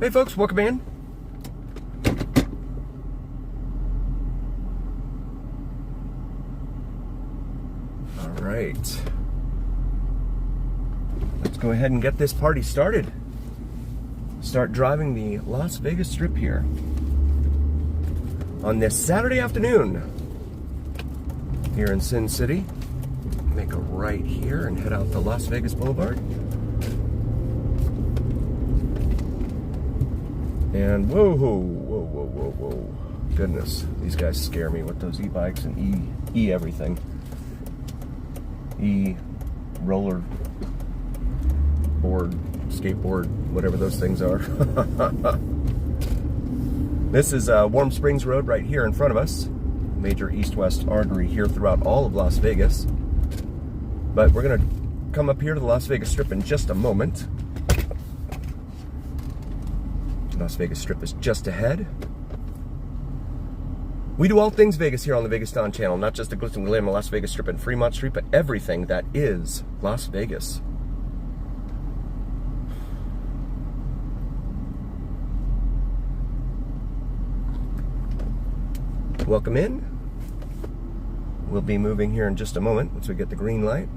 Hey folks, welcome in. All right. Let's go ahead and get this party started. Start driving the Las Vegas Strip here on this Saturday afternoon here in Sin City. Make a right here and head out to Las Vegas Boulevard. And whoa. Goodness, these guys scare me with those e-bikes and e everything. E-roller board, skateboard, whatever those things are. This is Warm Springs Road right here in front of us. Major east-west artery here throughout all of Las Vegas. But we're going to come up here to the Las Vegas Strip in just a moment. Las Vegas Strip is just ahead. We do all things Vegas here on the VegasDon channel, not just the glitz and glam of Las Vegas Strip and Fremont Street, but everything that is Las Vegas. Welcome in. We'll be moving here in just a moment once we get the green light.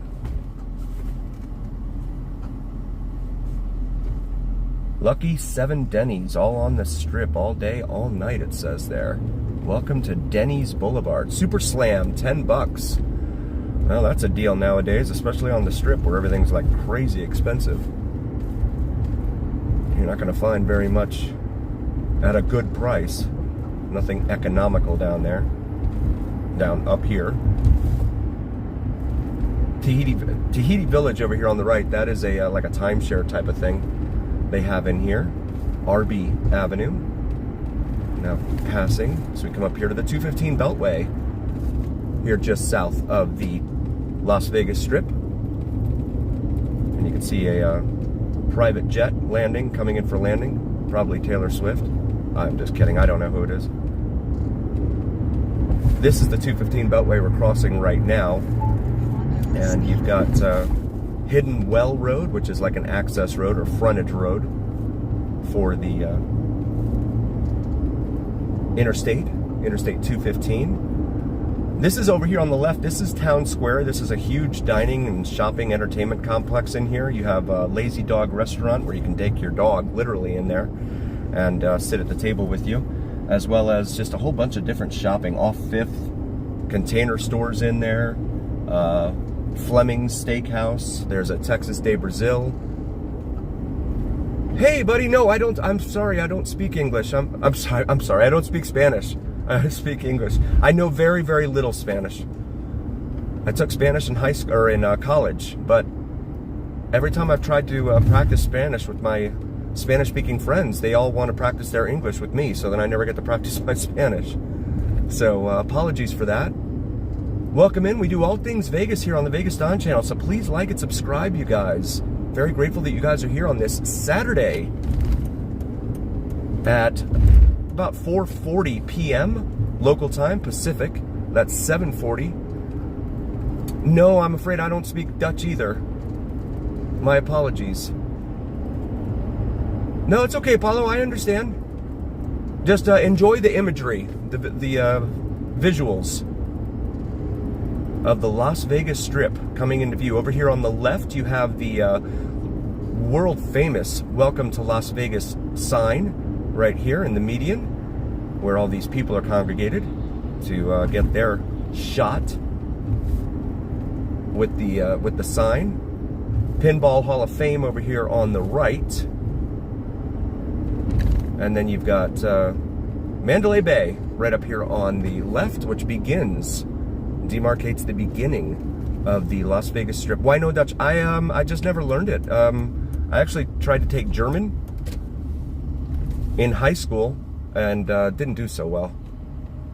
Lucky 7 Denny's, all on the Strip, all day, all night, it says there. Welcome to Denny's Boulevard. Super Slam, $10. Well, that's a deal nowadays, especially on the Strip where everything's like crazy expensive. You're not going to find very much at a good price. Nothing economical down there. Down up here. Tahiti Village over here on the right, that is a like a timeshare type of thing they have in here. RB Avenue. Now passing, so we come up here to the 215 Beltway, here just south of the Las Vegas Strip. And you can see a private jet landing, coming in for landing. Probably Taylor Swift. I'm just kidding, I don't know who it is. This is the 215 Beltway we're crossing right now. And you've got Hidden Well Road, which is like an access road or frontage road for the Interstate 215. This is over here on the left. This is Town Square. This is a huge dining and shopping entertainment complex in here. You have a Lazy Dog restaurant where you can take your dog literally in there and sit at the table with you, as well as just a whole bunch of different shopping off 5th, container stores in there, Fleming's Steakhouse. There's a Texas de Brazil. Hey, buddy, no, I don't. I'm sorry, I don't speak English. I'm sorry, I don't speak Spanish. I speak English. I know very, very little Spanish. I took Spanish in high school or in college, but every time I've tried to practice Spanish with my Spanish-speaking friends, they all want to practice their English with me, so then I never get to practice my Spanish. So apologies for that. Welcome in. We do all things Vegas here on the VegasDon channel, so please like and subscribe, you guys. Very grateful that you guys are here on this Saturday at about 4:40 p.m. local time, Pacific. That's 7:40. No, I'm afraid I don't speak Dutch either. My apologies. No, it's okay, Paulo. I understand. Just enjoy the imagery, the visuals of the Las Vegas Strip coming into view. Over here on the left, you have the world famous Welcome to Las Vegas sign right here in the median, where all these people are congregated to get their shot with the sign. Pinball Hall of Fame over here on the right. And then you've got Mandalay Bay right up here on the left, which demarcates the beginning of the Las Vegas Strip. Why no Dutch? I just never learned it. I actually tried to take German in high school and didn't do so well.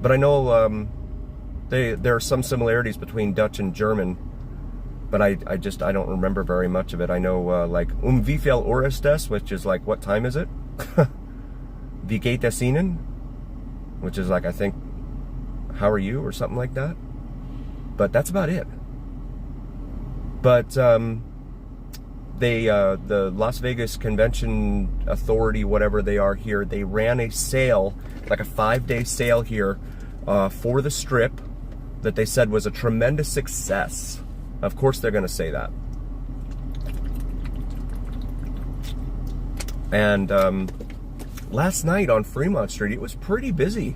But I know there are some similarities between Dutch and German, but I don't remember very much of it. I know like wie viel Uhr ist das, which is like what time is it? Wie geht es Ihnen? Which is like, I think, how are you or something like that. But that's about it. But the Las Vegas Convention Authority, whatever they are here, they ran a sale, like a 5-day sale here for the Strip that they said was a tremendous success. Of course they're going to say that. And last night on Fremont Street, it was pretty busy.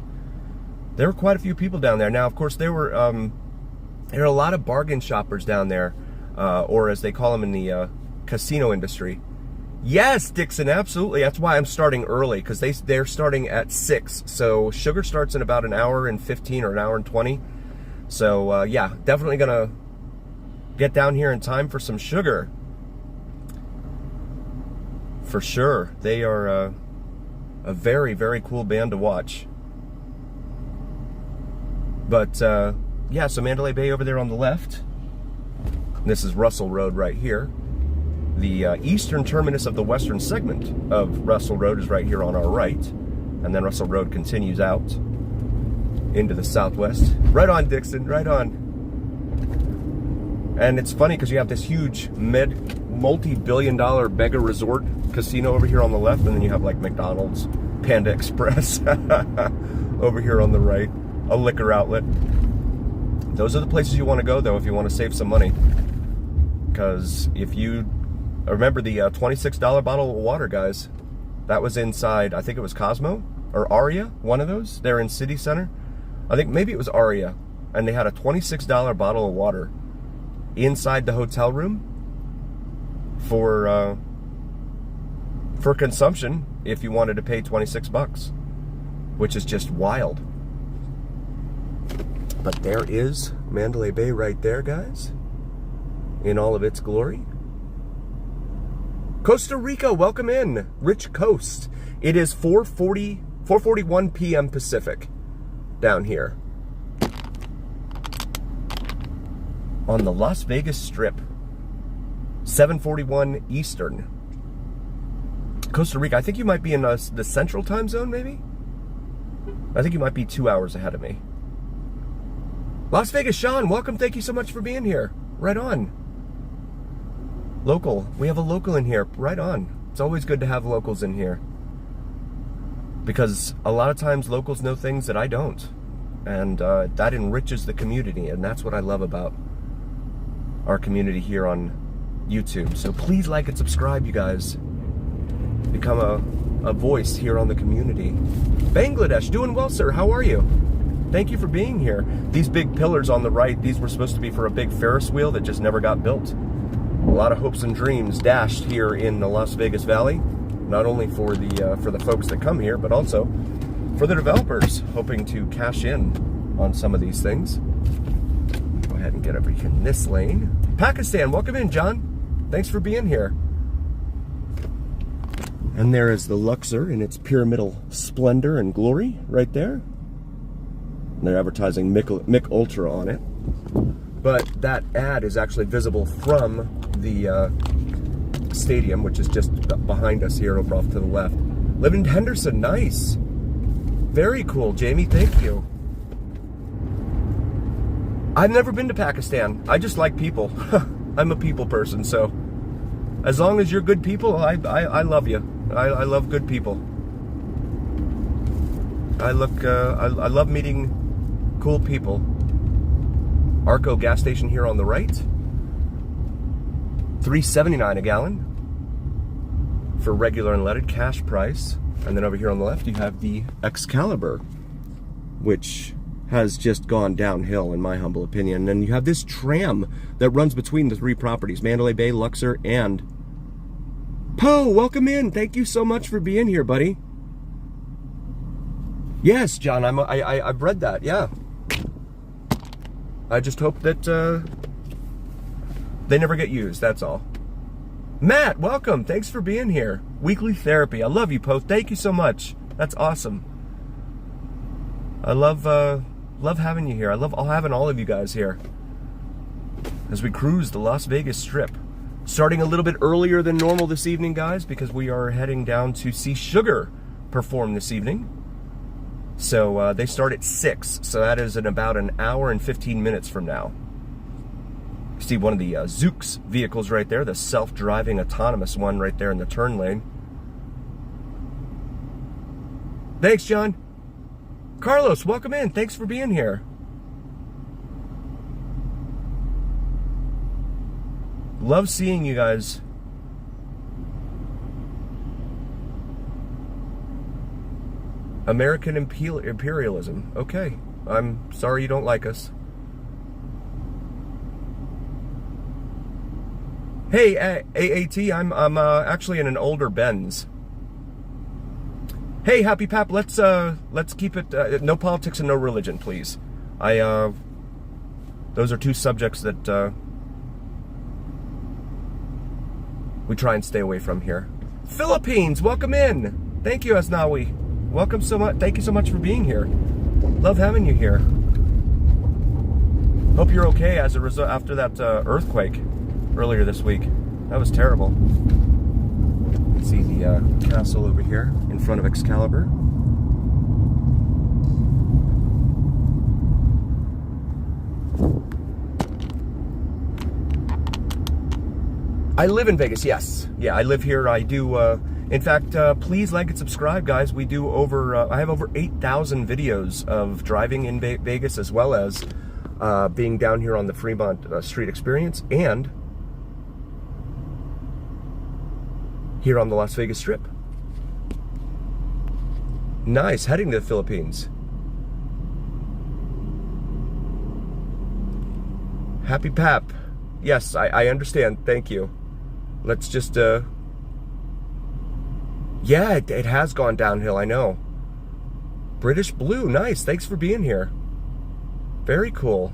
There were quite a few people down there. Now, of course, there were a lot of bargain shoppers down there, or as they call them in the casino industry. Yes, Dixon, absolutely. That's why I'm starting early, because they're starting at 6. So sugar starts in about an hour and 15 or an hour and 20. So yeah, definitely gonna get down here in time for some sugar. For sure. They are a very, very cool band to watch. But yeah, so Mandalay Bay over there on the left. This is Russell Road right here. The eastern terminus of the western segment of Russell Road is right here on our right. And then Russell Road continues out into the southwest. Right on, Dixon, right on. And it's funny because you have this huge multi-billion-dollar mega resort casino over here on the left, and then you have like McDonald's, Panda Express over here on the right, a liquor outlet. Those are the places you want to go, though, if you want to save some money. Because if you remember the $26 bottle of water, guys, that was inside, I think it was Cosmo or Aria, one of those. They're in City Center. I think maybe it was Aria, and they had a $26 bottle of water inside the hotel room for consumption if you wanted to pay 26 bucks, which is just wild. But there is Mandalay Bay right there, guys, in all of its glory. Costa Rica, welcome in. Rich Coast. It is 4:41 p.m. Pacific down here on the Las Vegas Strip. 7:41 Eastern. Costa Rica, I think you might be in the central time zone, maybe? I think you might be 2 hours ahead of me. Las Vegas Sean, welcome. Thank you so much for being here. Right on. Local. We have a local in here. Right on. It's always good to have locals in here, because a lot of times locals know things that I don't. And that enriches the community. And that's what I love about our community here on YouTube. So please like and subscribe, you guys. Become a voice here on the community. Bangladesh, doing well, sir. How are you? Thank you for being here. These big pillars on the right, these were supposed to be for a big Ferris wheel that just never got built. A lot of hopes and dreams dashed here in the Las Vegas Valley, not only for the folks that come here, but also for the developers hoping to cash in on some of these things. Go ahead and get over here in this lane. Pakistan, welcome in, John. Thanks for being here. And there is the Luxor in its pyramidal splendor and glory right there. And they're advertising Mick Ultra on it. But that ad is actually visible from the stadium, which is just behind us here over off to the left. Live in Henderson, nice. Very cool, Jamie, thank you. I've never been to Pakistan. I just like people. I'm a people person, so as long as you're good people, I love you. I love good people. I love meeting cool people. Arco gas station here on the right. $3.79 a gallon for regular unleaded, cash price. And then over here on the left, you have the Excalibur, which has just gone downhill in my humble opinion. And then you have this tram that runs between the three properties, Mandalay Bay, Luxor, and Poe. Welcome in. Thank you so much for being here, buddy. Yes, John, I've read that, yeah. I just hope that they never get used, that's all. Matt, welcome. Thanks for being here. Weekly therapy. I love you, Poe. Thank you so much. That's awesome. I love having you here. I love having all of you guys here as we cruise the Las Vegas Strip. Starting a little bit earlier than normal this evening, guys, because we are heading down to see Sugar perform this evening. So they start at 6, so that is in about an hour and 15 minutes from now. See one of the Zoox vehicles right there, the self-driving autonomous one right there in the turn lane. Thanks, John. Carlos, welcome in. Thanks for being here. Love seeing you guys. American imperialism. Okay. I'm sorry you don't like us. Hey, AAT, I'm actually in an older Benz. Hey, Happy Pap, let's keep it no politics and no religion, please. Those are two subjects that we try and stay away from here. Philippines, welcome in. Thank you, Asnawi. Welcome so much. Thank you so much for being here. Love having you here. Hope you're okay as a result after that earthquake earlier this week. That was terrible. Let's see the castle over here in front of Excalibur. I live in Vegas, yes. Yeah, I live here. I do, in fact, please like and subscribe, guys. We do over, I have over 8,000 videos of driving in Vegas, as well as being down here on the Fremont Street Experience, and here on the Las Vegas Strip. Nice, heading to the Philippines. Happy Pap. Yes, I understand, thank you. Let's just, yeah, it has gone downhill, I know. British Blue, nice, thanks for being here. Very cool.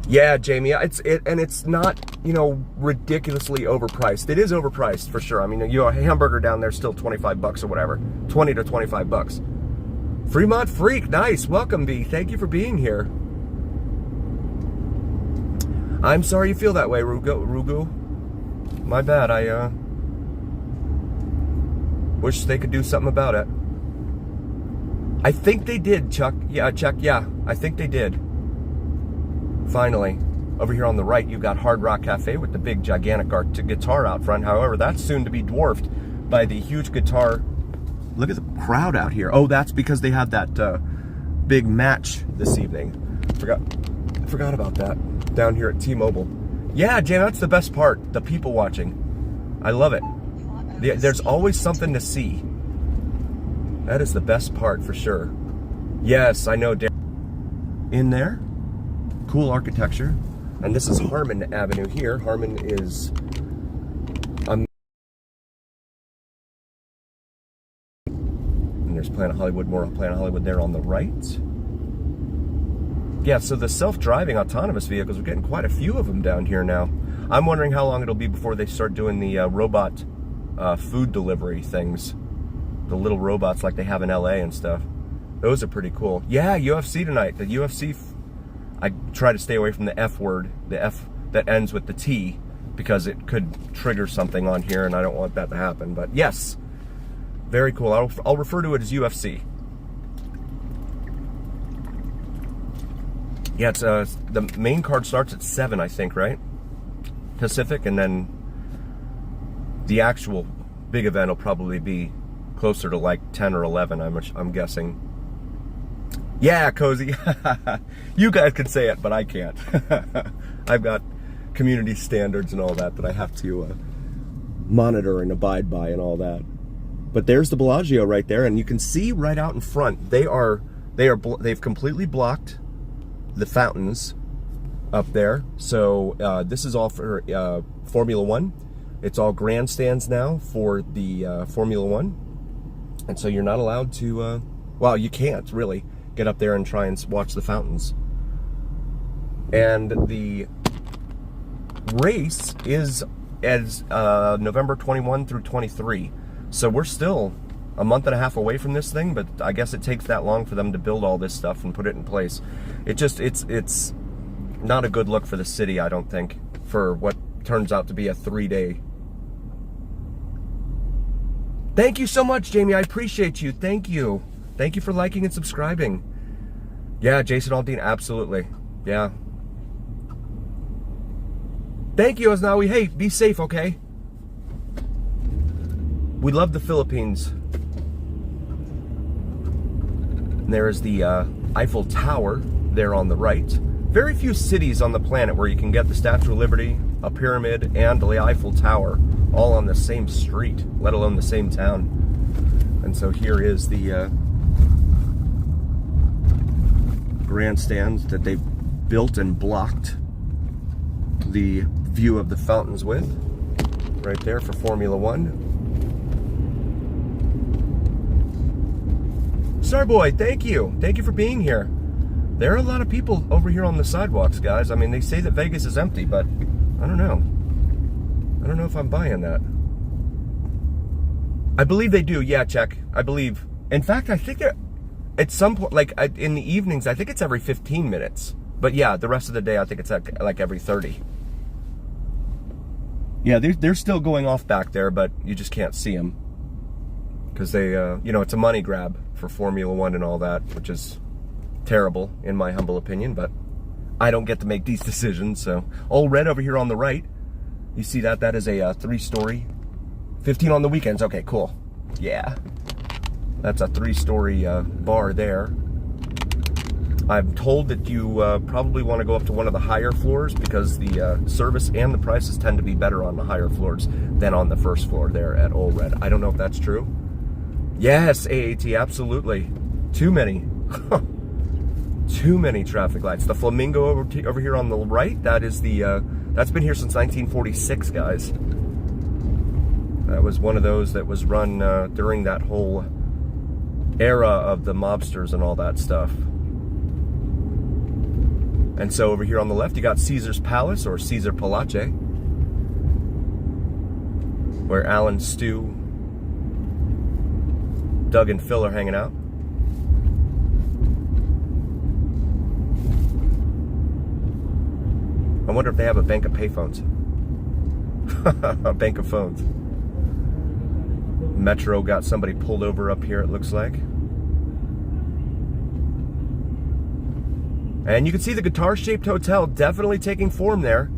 Yeah, Jamie, it's not, you know, ridiculously overpriced. It is overpriced for sure. I mean, you know, a hamburger down there is still 25 bucks or whatever. 20 to 25 bucks. Fremont Freak, nice. Welcome, B. Thank you for being here. I'm sorry you feel that way, Rugu. My bad. I wish they could do something about it. I think they did, Chuck. Yeah, Chuck. Yeah, I think they did. Finally, over here on the right, you've got Hard Rock Cafe with the big, gigantic guitar out front. However, that's soon to be dwarfed by the huge guitar. Look at the crowd out here. Oh, that's because they had that big match this evening. Forgot about that. Down here at T-Mobile. Yeah, Jam, that's the best part. The people watching. I love it. There's always something to see. That is the best part for sure. Yes, I know. In there. Cool architecture. And this is Harmon Avenue here. Harmon is and there's Planet Hollywood, more Planet Hollywood there on the right. Yeah, so the self-driving autonomous vehicles, we're getting quite a few of them down here now. I'm wondering how long it'll be before they start doing the robot food delivery things. The little robots like they have in LA and stuff. Those are pretty cool. Yeah, UFC tonight. The UFC, I try to stay away from the F word, the F that ends with the T, because it could trigger something on here and I don't want that to happen. But yes, very cool. I'll refer to it as UFC. Yeah, it's the main card starts at 7, I think, right? Pacific, and then the actual big event will probably be closer to like 10 or 11, I'm guessing. Yeah, Cozy. You guys can say it, but I can't. I've got community standards and all that I have to monitor and abide by and all that. But there's the Bellagio right there, and you can see right out in front. They've completely blocked the fountains up there. So this is all for Formula One. It's all grandstands now for the Formula One. And so you're not allowed to, well, you can't really get up there and try and watch the fountains. And the race is as November 21 through 23. So we're still a month and a half away from this thing, but I guess it takes that long for them to build all this stuff and put it in place. It's not a good look for the city, I don't think, for what turns out to be a 3-day. Thank you so much, Jamie. I appreciate you. Thank you. Thank you for liking and subscribing. Yeah, Jason Aldean, absolutely. Yeah. Thank you, Osnawi. Hey, be safe, okay? We love the Philippines. And there is the Eiffel Tower there on the right. Very few cities on the planet where you can get the Statue of Liberty, a pyramid, and the Eiffel Tower all on the same street, let alone the same town. And so here is the grandstand that they built and blocked the view of the fountains with, right there for Formula One. Starboy, thank you. Thank you for being here. There are a lot of people over here on the sidewalks, guys. I mean, they say that Vegas is empty, but I don't know. I don't know if I'm buying that. I believe they do. Yeah, check. I believe. In fact, I think they're at some point, like in the evenings, I think it's every 15 minutes. But yeah, the rest of the day, I think it's like every 30. Yeah, they're still going off back there, but you just can't see them. Because they, you know, it's a money grab for Formula One and all that, which is terrible, in my humble opinion, but I don't get to make these decisions, so. All red over here on the right. You see that? That is a 3-story. 15 on the weekends. Okay, cool. Yeah. That's a 3-story bar there. I'm told that you probably want to go up to one of the higher floors because the service and the prices tend to be better on the higher floors than on the first floor there at Old Red. I don't know if that's true. Yes, AAT, absolutely. Too many. Too many traffic lights. The Flamingo over here on the right, that is the, that's been here since 1946, guys. That was one of those that was run during that whole era of the mobsters and all that stuff. And so over here on the left, you got Caesar's Palace, or Caesar Palace, where Alan, Stu, Doug, and Phil are hanging out. I wonder if they have a bank of payphones. A bank of phones. Metro got somebody pulled over up here, it looks like. And you can see the guitar-shaped hotel definitely taking form there.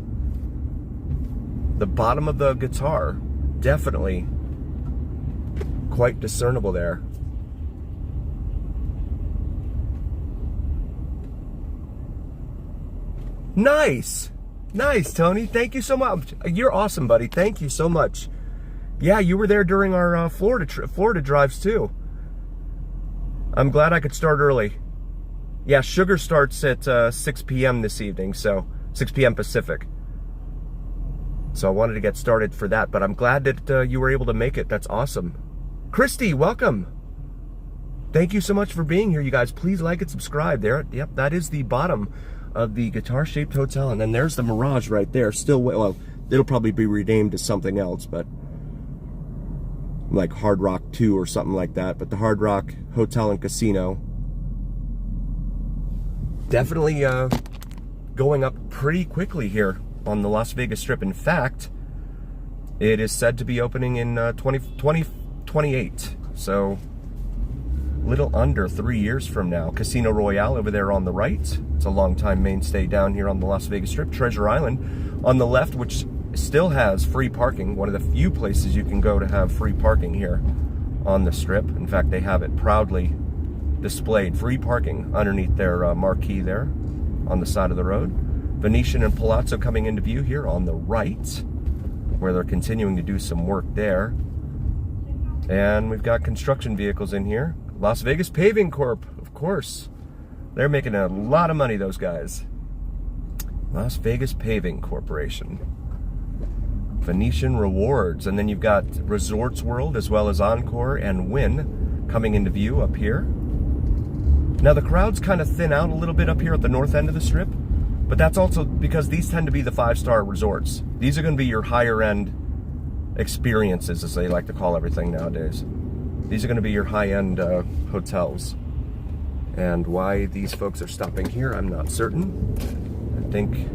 The bottom of the guitar, definitely quite discernible there. Nice! Nice, Tony. Thank you so much. You're awesome, buddy. Thank you so much. Yeah, you were there during our Florida drives, too. I'm glad I could start early. Yeah, Sugar starts at 6 p.m. this evening, so 6 p.m. Pacific. So I wanted to get started for that, but I'm glad that you were able to make it. That's awesome. Christy, welcome. Thank you so much for being here, you guys. Please like and subscribe. There, yep, that is the bottom of the guitar-shaped hotel, and then there's the Mirage right there. Still, well, it'll probably be renamed to something else, but like Hard Rock 2 or something like that. But the Hard Rock Hotel and Casino. Definitely going up pretty quickly here on the Las Vegas Strip. In fact, it is said to be opening in 2028. So, little under 3 years from now. Casino Royale over there on the right. It's a long-time mainstay down here on the Las Vegas Strip. Treasure Island on the left, which still has free parking. One of the few places you can go to have free parking here on the Strip. In fact, they have it proudly displayed, free parking underneath their marquee there on the side of the road. Venetian and Palazzo coming into view here on the right, where they're continuing to do some work there. And we've got construction vehicles in here. Las Vegas Paving Corp, of course. They're making a lot of money, those guys. Las Vegas Paving Corporation. Venetian Rewards. And then you've got Resorts World as well as Encore and Wynn coming into view up here. Now the crowds kind of thin out a little bit up here at the north end of the Strip, but that's also because these tend to be the 5-star resorts. These are going to be your higher end experiences, as they like to call everything nowadays. These are going to be your high-end hotels. And why these folks are stopping here, I'm not certain. I think,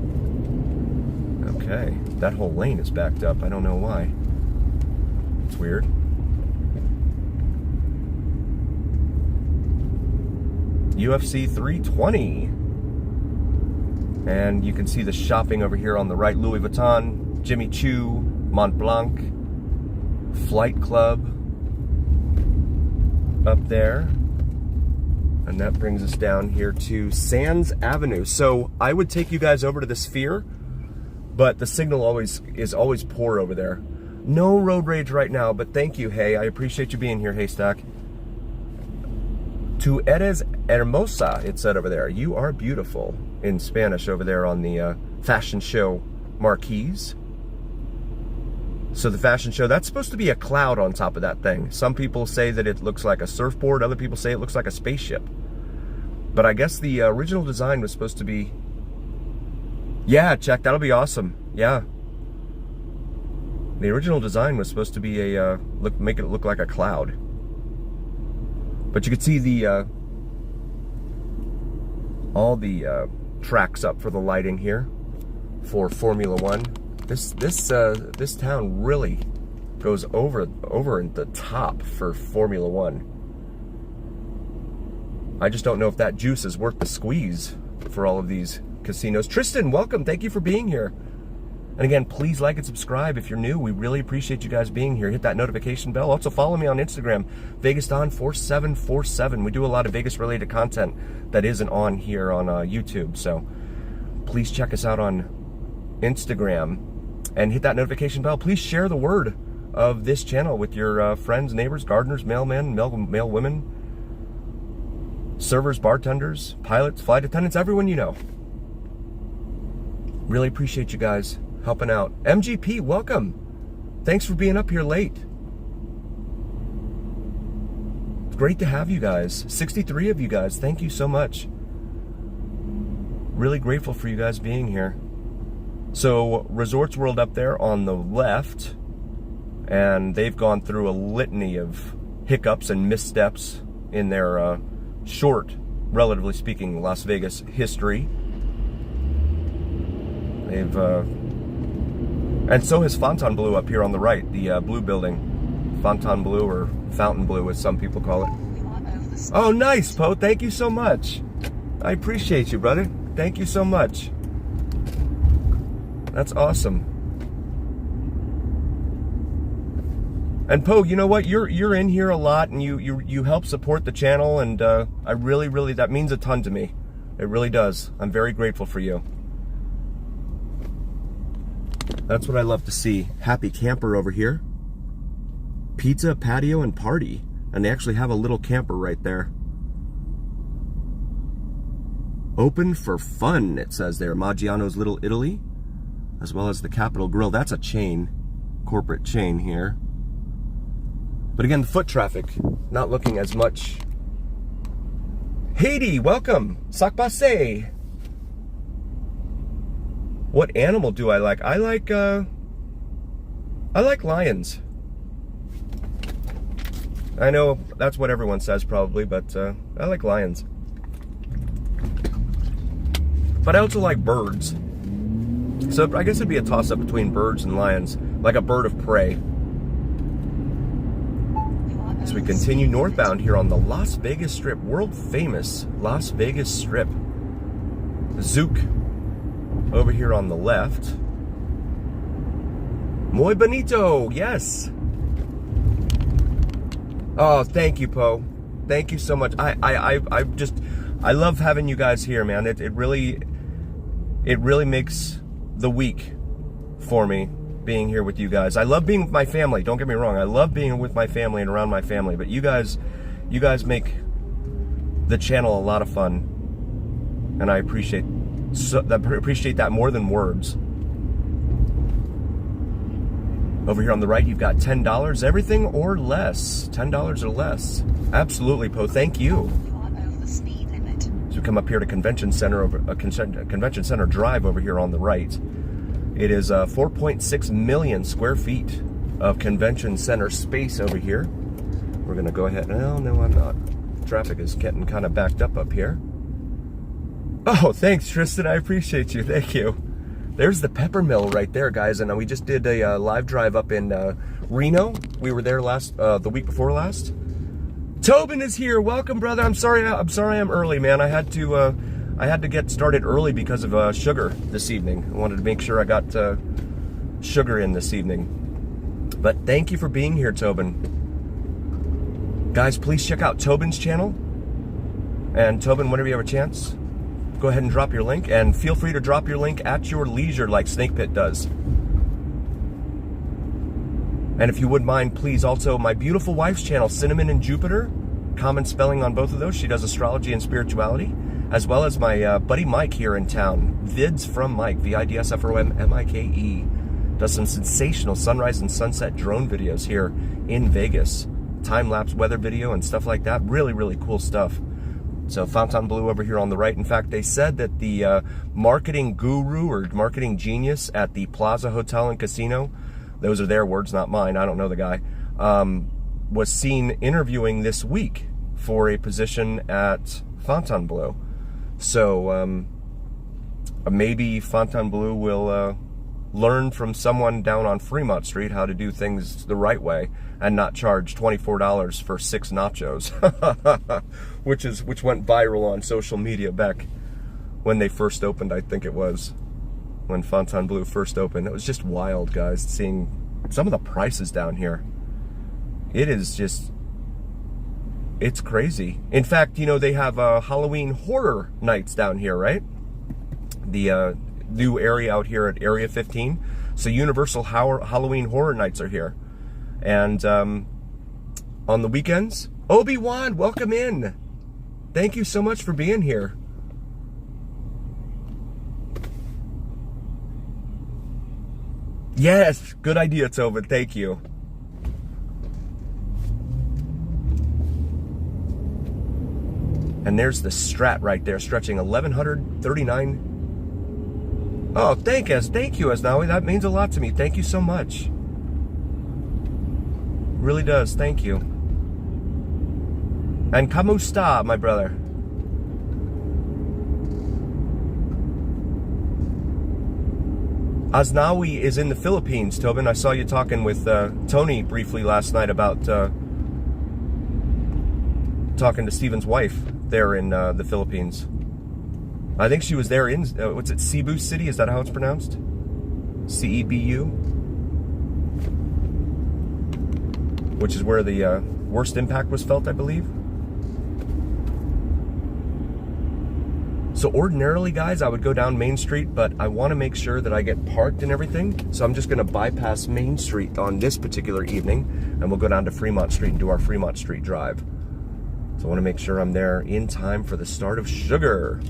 okay, that whole lane is backed up. I don't know why. It's weird. UFC 320. And you can see the shopping over here on the right. Louis Vuitton, Jimmy Choo, Mont Blanc, Flight Club up there. And that brings us down here to Sands Avenue. So I would take you guys over to the Sphere, but the signal is always poor over there. No road rage right now, but thank you, Hey. I appreciate you being here, Haystack. Tu eres hermosa, it said over there. You are beautiful in Spanish over there on the fashion show marquees. So the fashion show, that's supposed to be a cloud on top of that thing. Some people say that it looks like a surfboard. Other people say it looks like a spaceship. But I guess the original design was supposed to be... Yeah, check, that'll be awesome. Yeah. The original design was supposed to be a, make it look like a cloud. But you could see the, all the tracks up for the lighting here for Formula One. This town really goes over the top for Formula One. I just don't know if that juice is worth the squeeze for all of these casinos. Tristan, welcome. Thank you for being here. And again, please like and subscribe if you're new. We really appreciate you guys being here. Hit that notification bell. Also follow me on Instagram, VegasDon4747. We do a lot of Vegas-related content that isn't on here on YouTube. So please check us out on Instagram and hit that notification bell. Please share the word of this channel with your friends, neighbors, gardeners, mailmen, mail women, servers, bartenders, pilots, flight attendants, everyone you know. Really appreciate you guys helping out. MGP, welcome. Thanks for being up here late. It's great to have you guys. 63 of you guys. Thank you so much. Really grateful for you guys being here. So, Resorts World up there on the left, and they've gone through a litany of hiccups and missteps in their short, relatively speaking, Las Vegas history. They've, and so has Fontainebleau up here on the right, the blue building. Fontainebleau, or Fountain Blue, as some people call it. Oh, nice, Poe. Thank you so much. I appreciate you, brother. Thank you so much. That's awesome. And Poe, you know what? You're in here a lot, and you help support the channel, and I really, that means a ton to me. It really does. I'm very grateful for you. That's what I love to see. Happy camper over here. Pizza, patio, and party. And they actually have a little camper right there. Open for fun, it says there. Maggiano's Little Italy, as well as the Capitol Grill. That's a chain, corporate chain here. But again, the foot traffic not looking as much. Haiti, welcome. Sac passe. What animal do I like? I like lions. I know that's what everyone says probably, but I like lions. But I also like birds. So I guess it'd be a toss-up between birds and lions, like a bird of prey. As we continue northbound here on the Las Vegas Strip, world famous Las Vegas Strip. Zouk over here on the left. Muy bonito, yes. Oh, thank you, Poe. Thank you so much. I love having you guys here, man. It really makes the week for me being here with you guys. I love being with my family. Don't get me wrong. I love being with my family and around my family. But you guys make the channel a lot of fun, and I appreciate that more than words. Over here on the right, you've got $10, everything or less. $10 or less. Absolutely, Poe. Thank you. So we come up here to Convention Center, Convention Center Drive over here on the right. It is 4.6 million square feet of convention center space over here. We're gonna go ahead. No, I'm not. Traffic is getting kind of backed up here. Oh, thanks, Tristan. I appreciate you. Thank you. There's the pepper mill right there, guys. And we just did a live drive up in Reno. We were there the week before last. Tobin is here. Welcome, brother. I'm sorry I'm early, man. I had to get started early because of sugar this evening. I wanted to make sure I got sugar in this evening. But thank you for being here, Tobin. Guys, please check out Tobin's channel. And Tobin, whenever you have a chance, go ahead and drop your link. And feel free to drop your link at your leisure like Snake Pit does. And if you would mind, please, also my beautiful wife's channel, Cinnamon and Jupiter. Common spelling on both of those. She does astrology and spirituality. As well as my buddy Mike here in town. Vids from Mike, VidsFromMike. Does some sensational sunrise and sunset drone videos here in Vegas. Time-lapse weather video and stuff like that. Really, really cool stuff. So Fontainebleau over here on the right. In fact, they said that the marketing guru or marketing genius at the Plaza Hotel and Casino, those are their words, not mine, I don't know the guy, was seen interviewing this week for a position at Fontainebleau. So maybe Fontainebleau will learn from someone down on Fremont Street how to do things the right way and not charge $24 for 6 nachos, which went viral on social media back when they first opened. I think it was when Fontainebleau first opened. It was just wild, guys, seeing some of the prices down here. It is just, it's crazy. In fact, you know, they have Halloween horror nights down here, right? The new area out here at Area 15. So Universal Halloween Horror Nights are here. And on the weekends, Obi-Wan, welcome in. Thank you so much for being here. Yes, good idea, Tobin. Thank you. And there's the Strat right there, stretching 1,139. Oh, thank you, Asnawi. That means a lot to me. Thank you so much. Really does. Thank you. And kamusta, my brother? Asnawi is in the Philippines, Tobin. I saw you talking with Tony briefly last night about talking to Steven's wife there in the Philippines. I think she was there in, what's it, Cebu City? Is that how it's pronounced? C-E-B-U? Which is where the worst impact was felt, I believe. So ordinarily, guys, I would go down Main Street, but I want to make sure that I get parked and everything. So I'm just going to bypass Main Street on this particular evening, and we'll go down to Fremont Street and do our Fremont Street drive. So I want to make sure I'm there in time for the start of Sugar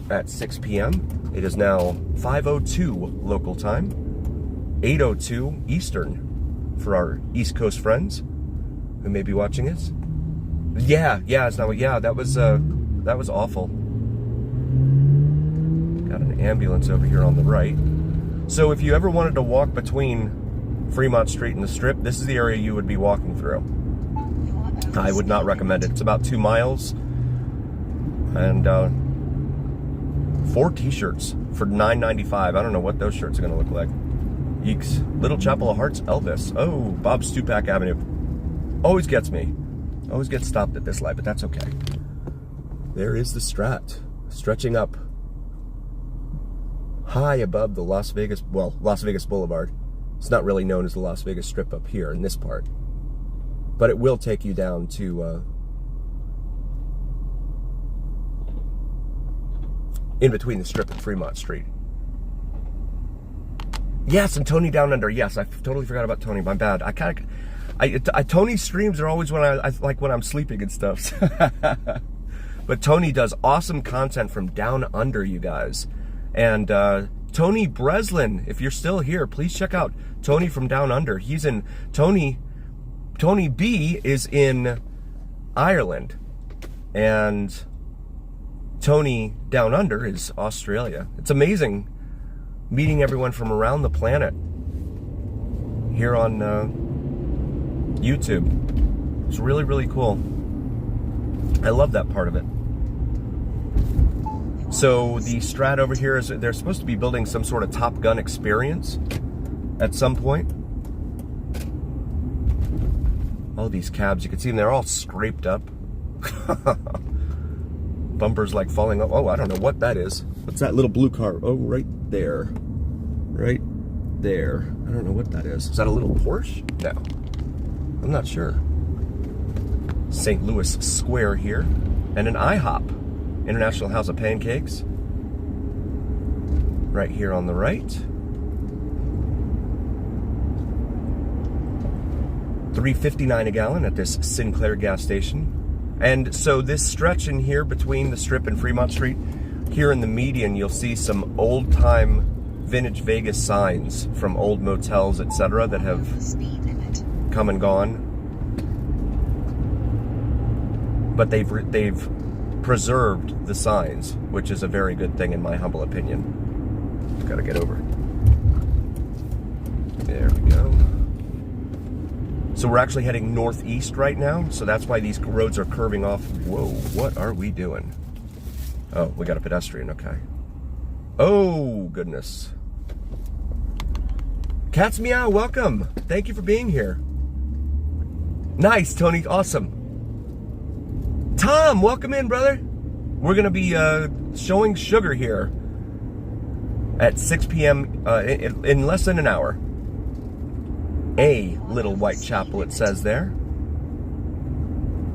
at 6 p.m. It is now 5:02 local time, 8:02 Eastern for our East Coast friends who may be watching us. Yeah, it's not. Yeah, that was awful. Got an ambulance over here on the right. So if you ever wanted to walk between Fremont Street and the Strip, this is the area you would be walking through. I would not recommend it. It's about 2 miles, and 4 t-shirts for $9.95. I don't know what those shirts are going to look like. Yeeks. Little Chapel of Hearts, Elvis. Oh, Bob Stupak Avenue. Always gets me. Always get stopped at this light, but that's okay. There is the Strat, stretching up high above the Las Vegas Boulevard. It's not really known as the Las Vegas Strip up here in this part, but it will take you down to in between the Strip and Fremont Street. Yes, and Tony Down Under. Yes, I totally forgot about Tony. My bad. Tony's streams are always when I like when I'm sleeping and stuff. But Tony does awesome content from Down Under, you guys. And Tony Breslin, if you're still here, please check out Tony from Down Under. He's in Tony B is in Ireland, and Tony Down Under is Australia. It's amazing meeting everyone from around the planet here on YouTube. It's really, really cool. I love that part of it. So the Strat over here is, they're supposed to be building some sort of Top Gun experience at some point. All these cabs, you can see them, they're all scraped up. Bumpers like falling off. Oh, I don't know what that is. What's that little blue car? Oh, right there. Right there. I don't know what that is. Is that a little Porsche? No. I'm not sure. St. Louis Square here. And an IHOP. International House of Pancakes. Right here on the right. $3.59 a gallon at this Sinclair gas station. And so this stretch in here between the Strip and Fremont Street, here in the median, you'll see some old-time vintage Vegas signs from old motels, etc., that have come and gone. But they've preserved the signs, which is a very good thing in my humble opinion. Gotta get over. There we go. So we're actually heading northeast right now, so that's why these roads are curving off. Whoa, what are we doing? Oh, we got a pedestrian, okay. Oh, goodness. Cat's Meow, welcome. Thank you for being here. Nice, Tony, awesome. Tom, welcome in, brother. We're gonna be showing Sugar here at 6 p.m. In less than an hour. A Little White Chapel, it says there.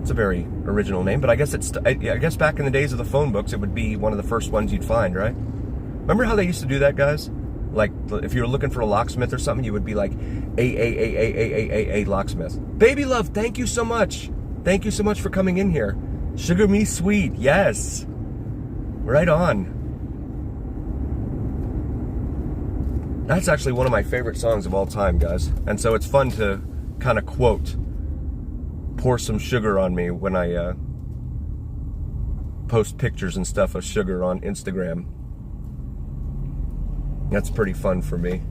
It's a very original name, but I guess I guess back in the days of the phone books, it would be one of the first ones you'd find, right? Remember how they used to do that, guys? Like, if you were looking for a locksmith or something, you would be like, a locksmith. Baby Love, thank you so much. Thank you so much for coming in here. Sugar Me Sweet, yes. Right on. That's actually one of my favorite songs of all time, guys. And so it's fun to kind of quote, pour some sugar on me when I post pictures and stuff of Sugar on Instagram. That's pretty fun for me.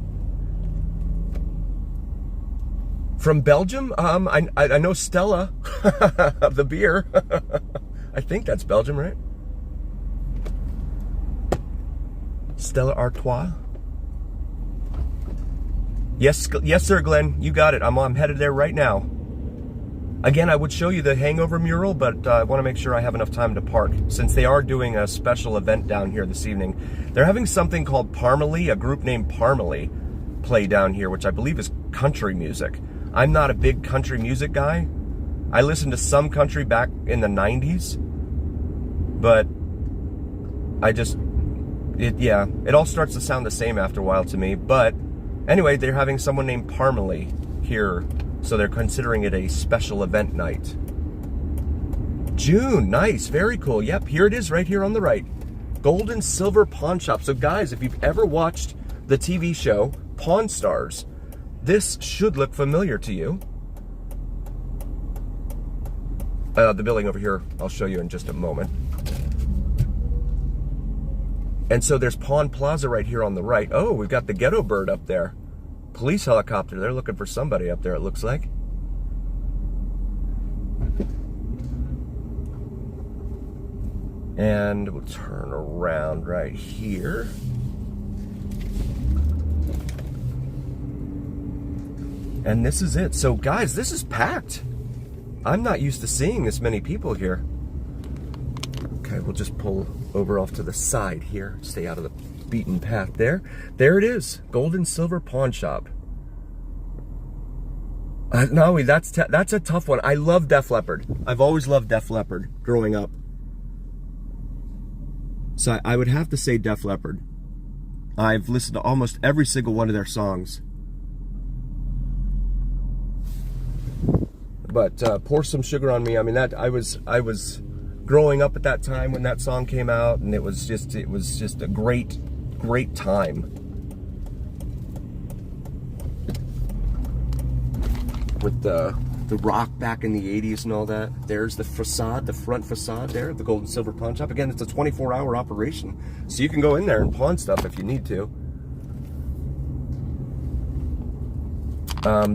From Belgium? I know Stella of the beer. I think that's Belgium, right? Stella Artois. Yes, sir, Glenn. You got it. I'm headed there right now. Again, I would show you the Hangover mural, but I want to make sure I have enough time to park, since they are doing a special event down here this evening. They're having something called Parmalee, a group named Parmalee, play down here, which I believe is country music. I'm not a big country music guy. I listened to some country back in the 90s, but it all starts to sound the same after a while to me. But anyway, they're having someone named Parmalee here, so they're considering it a special event night. June, nice, very cool. Yep, here it is right here on the right. Gold and Silver Pawn Shop. So guys, if you've ever watched the TV show Pawn Stars, this should look familiar to you. The building over here, I'll show you in just a moment. And so there's Pawn Plaza right here on the right. Oh, we've got the Ghetto Bird up there. Police helicopter. They're looking for somebody up there, it looks like. And we'll turn around right here. And this is it. So guys, this is packed. I'm not used to seeing this many people here. Okay, we'll just pull over off to the side here. Stay out of the beaten path there. There it is. Gold and Silver Pawn Shop. No, that's a tough one. I love Def Leppard. I've always loved Def Leppard growing up. So I would have to say Def Leppard. I've listened to almost every single one of their songs. But Pour Some Sugar on Me. I mean, that I was growing up at that time when that song came out, and it was just a great time. With the rock back in the 80s and all that. There's the facade, the front facade there, the Gold and Silver Pawn Shop. Again, it's a 24-hour operation, so you can go in there and pawn stuff if you need to.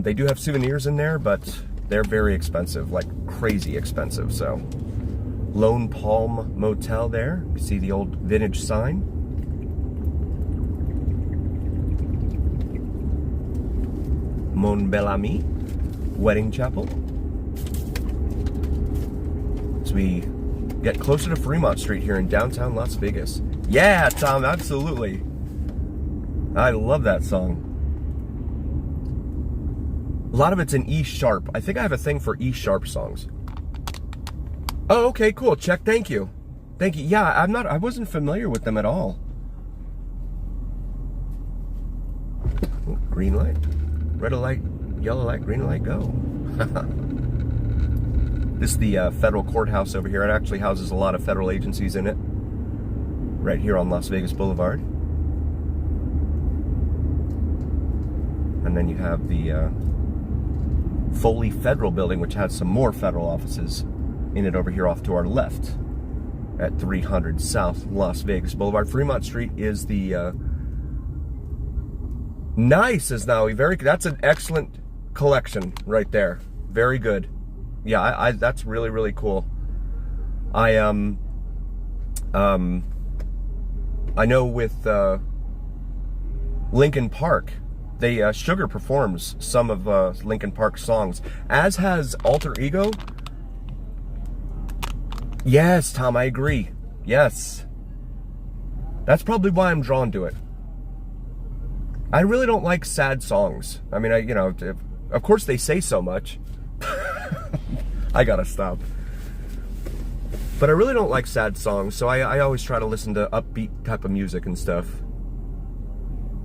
They do have souvenirs in there, but they're very expensive, like crazy expensive. So, Lone Palm Motel there. You see the old vintage sign. Mon Bel Ami Wedding Chapel. So we get closer to Fremont Street here in downtown Las Vegas. Yeah, Tom, absolutely. I love that song. A lot of it's in E sharp. I think I have a thing for E sharp songs. Oh, okay, cool. Check. Thank you. Thank you. Yeah, I wasn't familiar with them at all. Ooh, green light. Red light, yellow light, green light, go. This is the federal courthouse over here. It actually houses a lot of federal agencies in it. Right here on Las Vegas Boulevard. And then you have the Foley Federal Building, which has some more federal offices in it over here off to our left at 300 South Las Vegas Boulevard. Fremont Street is the nice as now. That's an excellent collection right there. Very good. Yeah, that's really, really cool. I know with Linkin Park, Sugar performs some of Linkin Park's songs, as has Alter Ego. Yes, Tom, I agree. Yes. That's probably why I'm drawn to it. I really don't like sad songs. I mean, of course they say so much. I gotta stop. But I really don't like sad songs, so I always try to listen to upbeat type of music and stuff.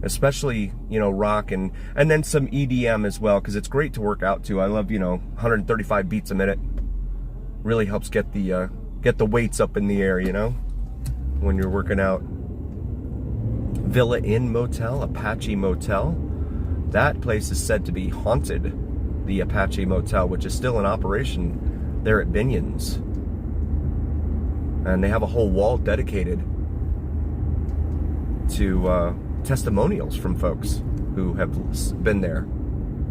Especially, rock and then some EDM as well, because it's great to work out to. I love, 135 beats a minute. Really helps get the weights up in the air, when you're working out. Villa Inn Motel, Apache Motel. That place is said to be haunted, the Apache Motel, which is still in operation there at Binion's. And they have a whole wall dedicated to testimonials from folks who have been there.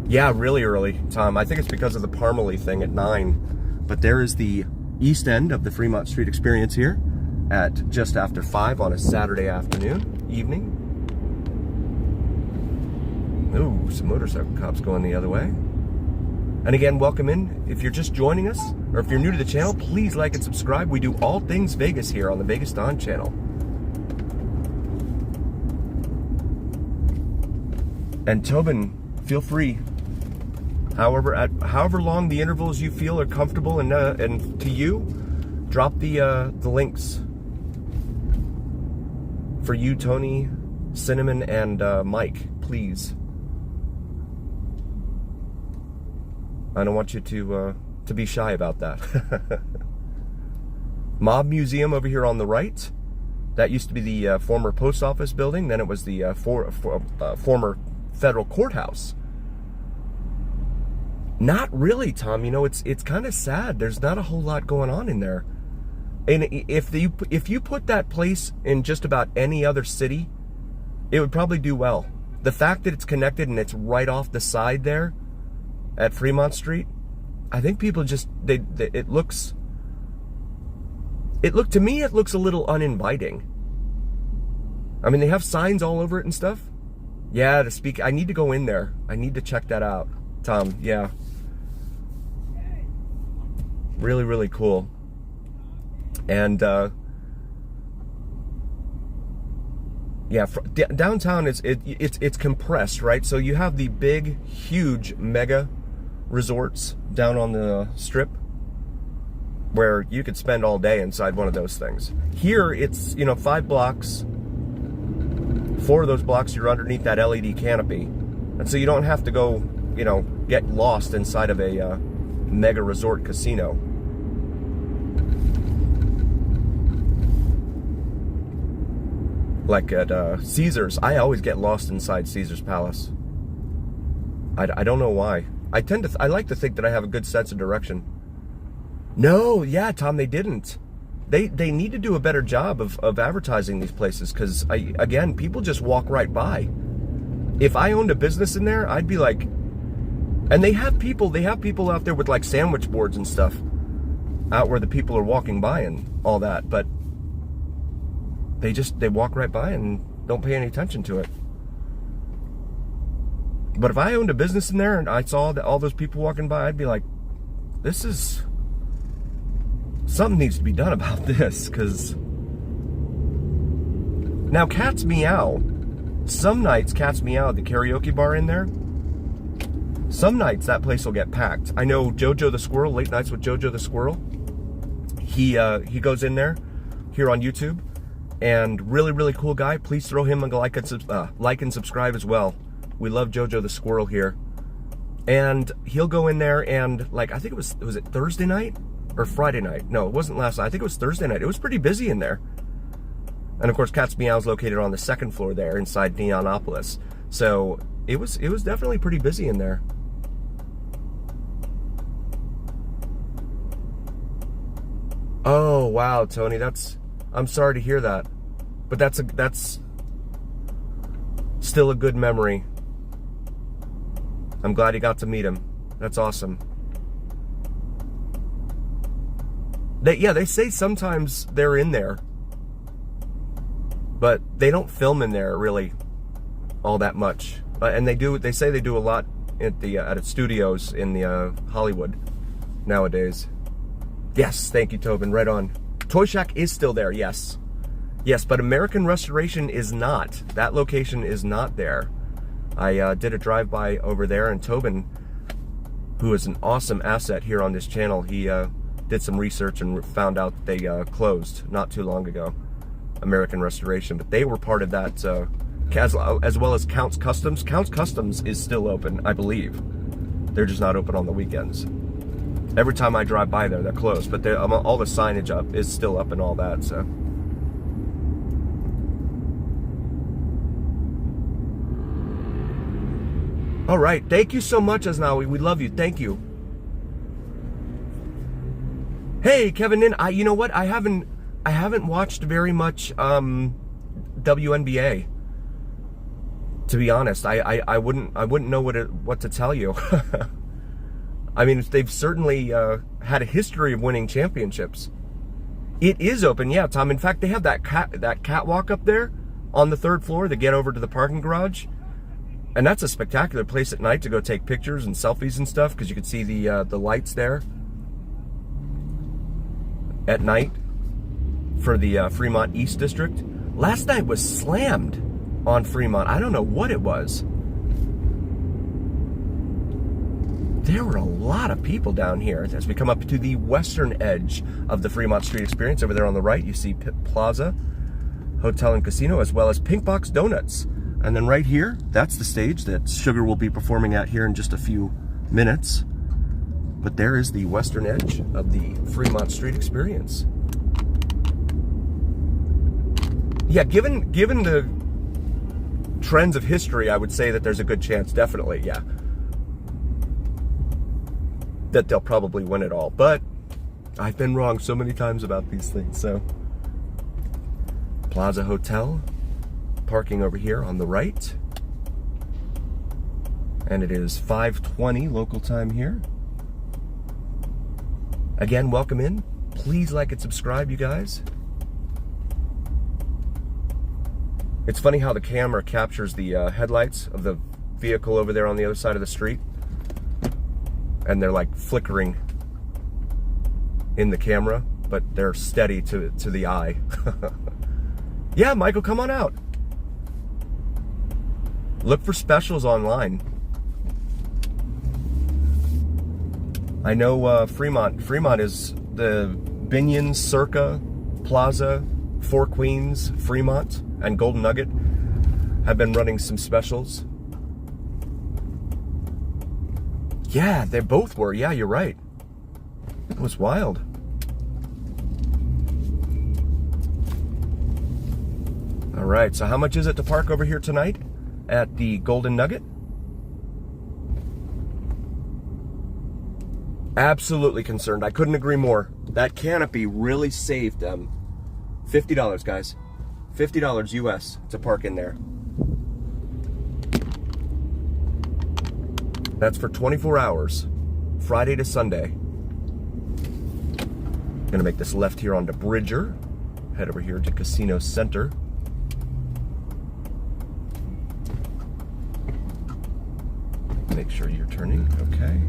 Yeah, really early, Tom. I think it's because of the Parmalee thing at 9. But there is the east end of the Fremont Street experience here at just after 5 on a Saturday evening. Ooh, some motorcycle cops going the other way. And again, welcome in. If you're just joining us, or if you're new to the channel, please like and subscribe. We do all things Vegas here on the VegasDon channel. And Tobin, feel free. However long the intervals you feel are comfortable and to you, drop the links for you, Tony, Cinnamon, and Mike, please. I don't want you to be shy about that. Mob Museum over here on the right. That used to be the former post office building. Then it was the former federal courthouse. Not really, Tom. It's kind of sad. There's not a whole lot going on in there. And if you put that place in just about any other city, it would probably do well. The fact that it's connected and it's right off the side there at Fremont Street, I think people just it looks to me it looks a little uninviting. I mean, they have signs all over it and stuff. Yeah, I need to go in there. I need to check that out, Tom. Yeah. Really, really cool. And yeah, downtown it's compressed, right? So you have the big, huge mega resorts down on the strip where you could spend all day inside one of those things. Here it's 5 blocks. 4 of those blocks you're underneath that LED canopy, and so you don't have to go get lost inside of a mega resort casino. Like at Caesars, I always get lost inside Caesar's Palace. I don't know why. I like to think that I have a good sense of direction. No, yeah, Tom, they didn't. They need to do a better job of advertising these places, because again, people just walk right by. If I owned a business in there, I'd be like, and they have people out there with like sandwich boards and stuff out where the people are walking by and all that, but they walk right by and don't pay any attention to it. But if I owned a business in there and I saw all those people walking by, I'd be like, this is something needs to be done about this, because now Cats Meow, some nights Cats Meow, the karaoke bar in there, some nights that place will get packed. I know Jojo the Squirrel, Late Nights with Jojo the Squirrel, he goes in there here on YouTube, and really, really cool guy. Please throw him a like and subscribe as well. We love Jojo the Squirrel here. And he'll go in there and, like, I think was it Thursday night or Friday night? No, it wasn't last night. I think it was Thursday night. It was pretty busy in there. And of course, Cats Meow is located on the second floor there inside Neonopolis. So it was definitely pretty busy in there. Oh wow, Tony, I'm sorry to hear that, but that's still a good memory. I'm glad you got to meet him. That's awesome. They say sometimes they're in there, but they don't film in there really all that much. And they say they do a lot at the studios in the Hollywood nowadays. Yes, thank you, Tobin. Right on. Toy Shack is still there. Yes, but American Restoration is not. That location is not there. I did a drive-by over there, and Tobin, who is an awesome asset here on this channel, he did some research and found out they closed not too long ago, American Restoration. But they were part of that, as well as Count's Customs. Count's Customs is still open, I believe. They're just not open on the weekends. Every time I drive by there, they're closed, but all the signage up is still up and all that, so. All right, thank you so much, Aznawi. We love you. Thank you. Hey, Kevin Nin. You know what? I haven't watched very much WNBA. To be honest, I wouldn't know what to tell you. I mean, they've certainly had a history of winning championships. It is open, yeah, Tom. In fact, they have that catwalk up there on the third floor to get over to the parking garage. And that's a spectacular place at night to go take pictures and selfies and stuff, because you can see the lights there at night for the Fremont East District. Last night was slammed on Fremont. I don't know what it was. There were a lot of people down here. As we come up to the western edge of the Fremont Street Experience, over there on the right, you see Pitt Plaza Hotel and Casino, as well as Pink Box Donuts. And then right here, that's the stage that Sugar will be performing at here in just a few minutes. But there is the western edge of the Fremont Street Experience. Yeah, given the trends of history, I would say that there's a good chance, definitely, yeah, that they'll probably win it all. But I've been wrong so many times about these things, so. Plaza Hotel, parking over here on the right. And it is 5:20 local time here. Again, welcome in. Please like and subscribe, you guys. It's funny how the camera captures the headlights of the vehicle over there on the other side of the street. And they're like flickering in the camera, but they're steady to the eye. Yeah, Michael, come on out. Look for specials online. I know Fremont is the Binion, Circa, Plaza, Four Queens, Fremont, and Golden Nugget have been running some specials. Yeah, they both were. Yeah, you're right. It was wild. All right, so how much is it to park over here tonight at the Golden Nugget? Absolutely concerned. I couldn't agree more. That canopy really saved them. $50, guys. $50 US to park in there. That's for 24 hours, Friday to Sunday. Gonna make this left here onto Bridger. Head over here to Casino Center. Make sure you're turning, okay.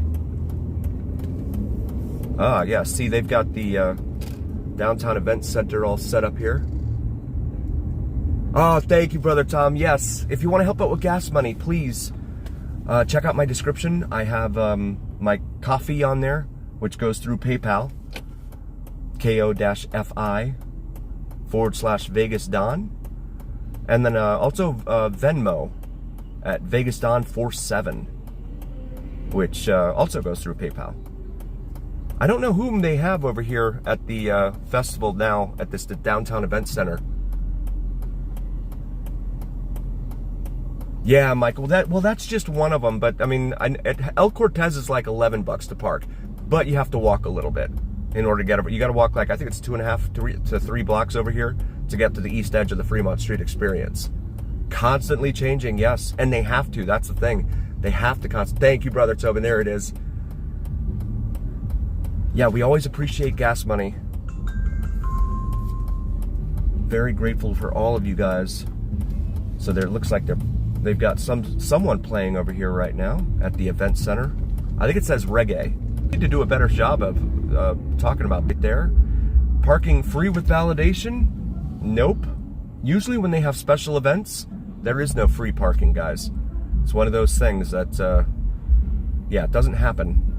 Ah, yeah, see, they've got the downtown event center all set up here. Oh, thank you, Brother Tom. Yes, if you want to help out with gas money, please check out my description. I have my coffee on there, which goes through PayPal, ko-fi/VegasDon. And then also Venmo at VegasDon47, which also goes through PayPal. I don't know whom they have over here at the festival now at this downtown event center. Yeah, Michael, that's just one of them. But I mean, El Cortez is like $11 to park, but you have to walk a little bit in order to get over. You got to walk like, I think it's 2.5 to 3 blocks over here to get to the east edge of the Fremont Street experience. Constantly changing, yes, and they have to. That's the thing. They have to Thank you, Brother Tobin. There it is. Yeah, we always appreciate gas money. Very grateful for all of you guys. So there, it looks like they've got someone playing over here right now at the event center. I think it says reggae. Need to do a better job of talking about it there. Parking free with validation? Nope. Usually when they have special events, there is no free parking, guys. It's one of those things that, yeah, it doesn't happen.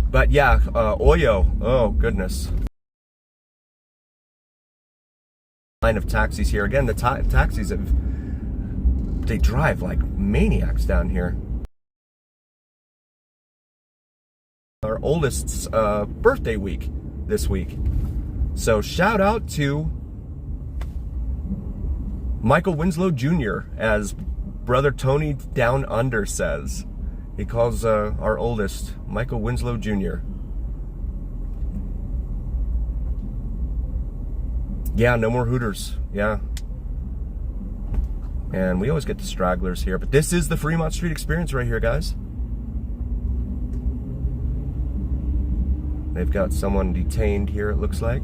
But yeah, Oyo, oh goodness. Line of taxis here. Again, the taxis they drive like maniacs down here. Our oldest's birthday week this week. So shout out to Michael Winslow Jr., as Brother Tony Down Under says. He calls our oldest Michael Winslow Jr. Yeah, no more Hooters. Yeah. And we always get the stragglers here. But this is the Fremont Street experience right here, guys. They've got someone detained here, it looks like.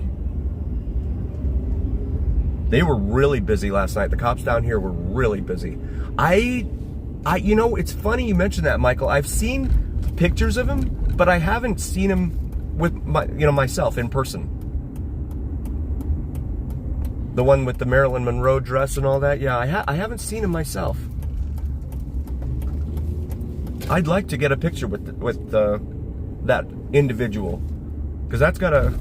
They were really busy last night. The cops down here were really busy. You know, it's funny you mentioned that, Michael. I've seen pictures of him, but I haven't seen him with myself in person. The one with the Marilyn Monroe dress and all that. Yeah, I haven't seen him myself. I'd like to get a picture with that individual, because that's got a,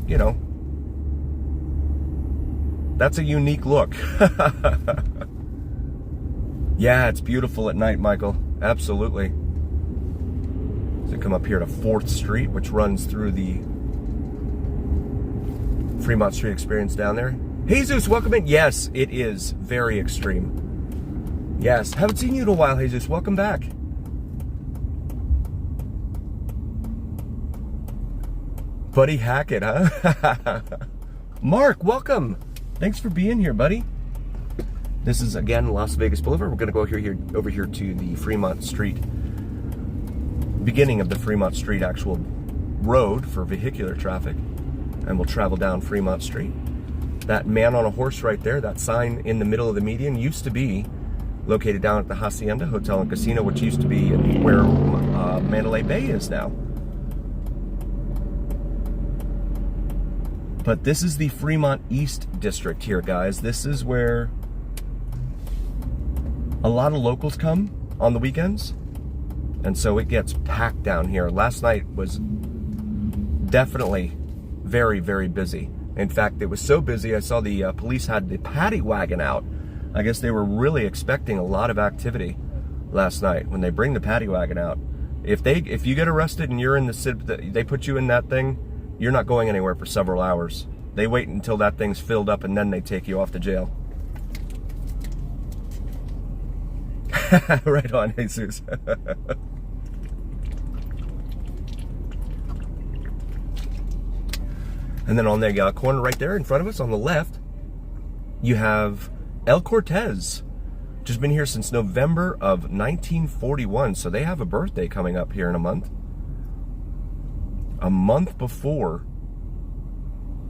that's a unique look. Yeah, it's beautiful at night, Michael. Absolutely. So come up here to 4th Street, which runs through the Fremont Street experience down there. Jesus, welcome in. Yes, it is very extreme. Yes, haven't seen you in a while, Jesus. Welcome back. Buddy Hackett, huh? Mark, welcome. Thanks for being here, buddy. This is, again, Las Vegas Boulevard. We're going to go over here to the Fremont Street, beginning of the Fremont Street actual road for vehicular traffic. And we'll travel down Fremont Street. That man on a horse right there, that sign in the middle of the median, used to be located down at the Hacienda Hotel and Casino, which used to be where Mandalay Bay is now. But this is the Fremont East district here, guys. This is where a lot of locals come on the weekends, and so it gets packed down here. Last night was definitely very, very busy. In fact, it was so busy, I saw the police had the paddy wagon out. I guess they were really expecting a lot of activity last night when they bring the paddy wagon out. If you get arrested and you're in they put you in that thing, you're not going anywhere for several hours. They wait until that thing's filled up and then they take you off to jail. Right on, Jesus. And then on the corner right there in front of us on the left, you have El Cortez. Just been here since November of 1941. So they have a birthday coming up here in a month. A month before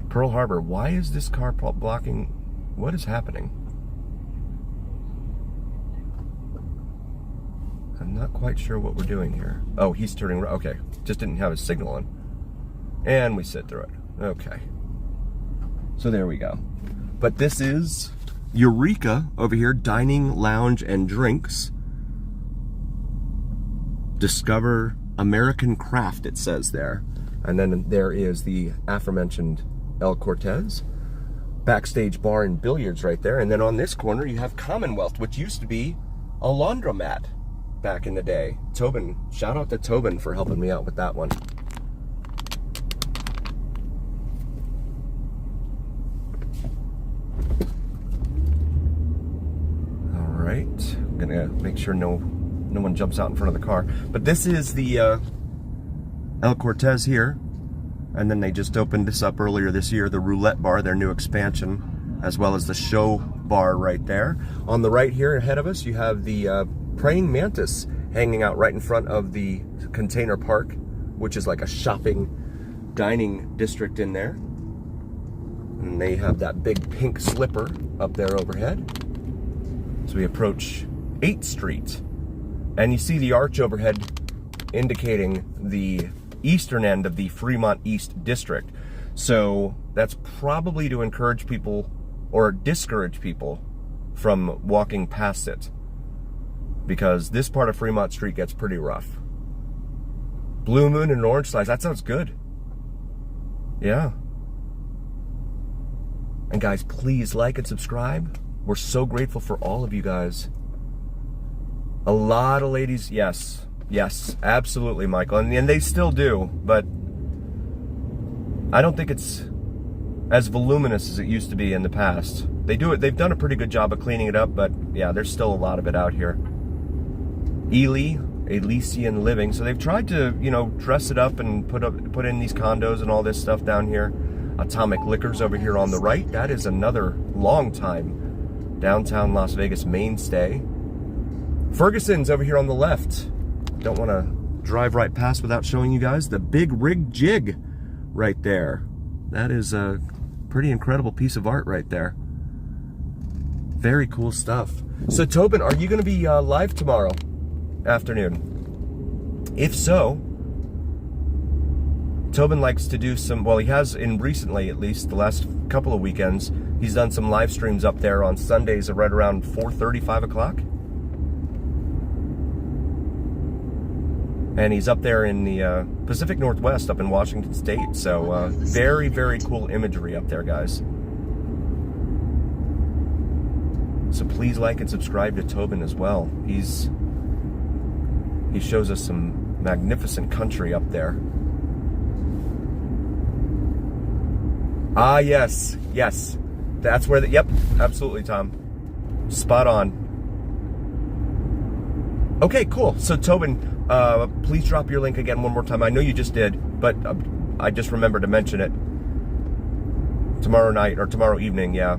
Pearl Harbor. Why is this car blocking? What is happening? I'm not quite sure what we're doing here. Oh, he's turning. Okay, just didn't have his signal on. And we sit through it. Okay. So there we go. But this is Eureka over here, dining, lounge, and drinks. Discover American craft, it says there. And then there is the aforementioned El Cortez. Backstage bar and billiards right there. And then on this corner you have Commonwealth, which used to be a laundromat back in the day. Tobin, shout out to Tobin for helping me out with that one. All right, I'm gonna make sure no one jumps out in front of the car. But this is the El Cortez here. And then they just opened this up earlier this year, the Roulette Bar, their new expansion, as well as the Show Bar right there. On the right here ahead of us, you have the Praying Mantis hanging out right in front of the Container Park, which is like a shopping, dining district in there. And they have that big pink slipper up there overhead. So we approach 8th Street. And you see the arch overhead indicating the eastern end of the Fremont East district. So that's probably to encourage people or discourage people from walking past it, because this part of Fremont Street gets pretty rough. Blue Moon and Orange Slice, that sounds good. Yeah. And guys, please like and subscribe. We're so grateful for all of you guys. A lot of ladies, yes, absolutely, Michael, and they still do, but I don't think it's as voluminous as it used to be in the past. They've done a pretty good job of cleaning it up, but yeah, there's still a lot of it out here. Elysian Living, so they've tried to, dress it up and put in these condos and all this stuff down here. Atomic Liquors over here on the right, that is another long time downtown Las Vegas mainstay. Ferguson's over here on the left. Don't want to drive right past without showing you guys the Big Rig Jig right there. That is a pretty incredible piece of art right there. Very cool stuff. So Tobin, are you going to be live tomorrow afternoon? If so, Tobin likes to do some, well, he has recently, at least the last couple of weekends, he's done some live streams up there on Sundays right around 4:30, 5 o'clock. And he's up there in the Pacific Northwest, up in Washington State. So very, very cool imagery up there, guys. So please like and subscribe to Tobin as well. He shows us some magnificent country up there. Ah, yes. That's where yep, absolutely, Tom. Spot on. Okay, cool. So Tobin, please drop your link again one more time. I know you just did, but I just remembered to mention it. Tomorrow night, or tomorrow evening, yeah.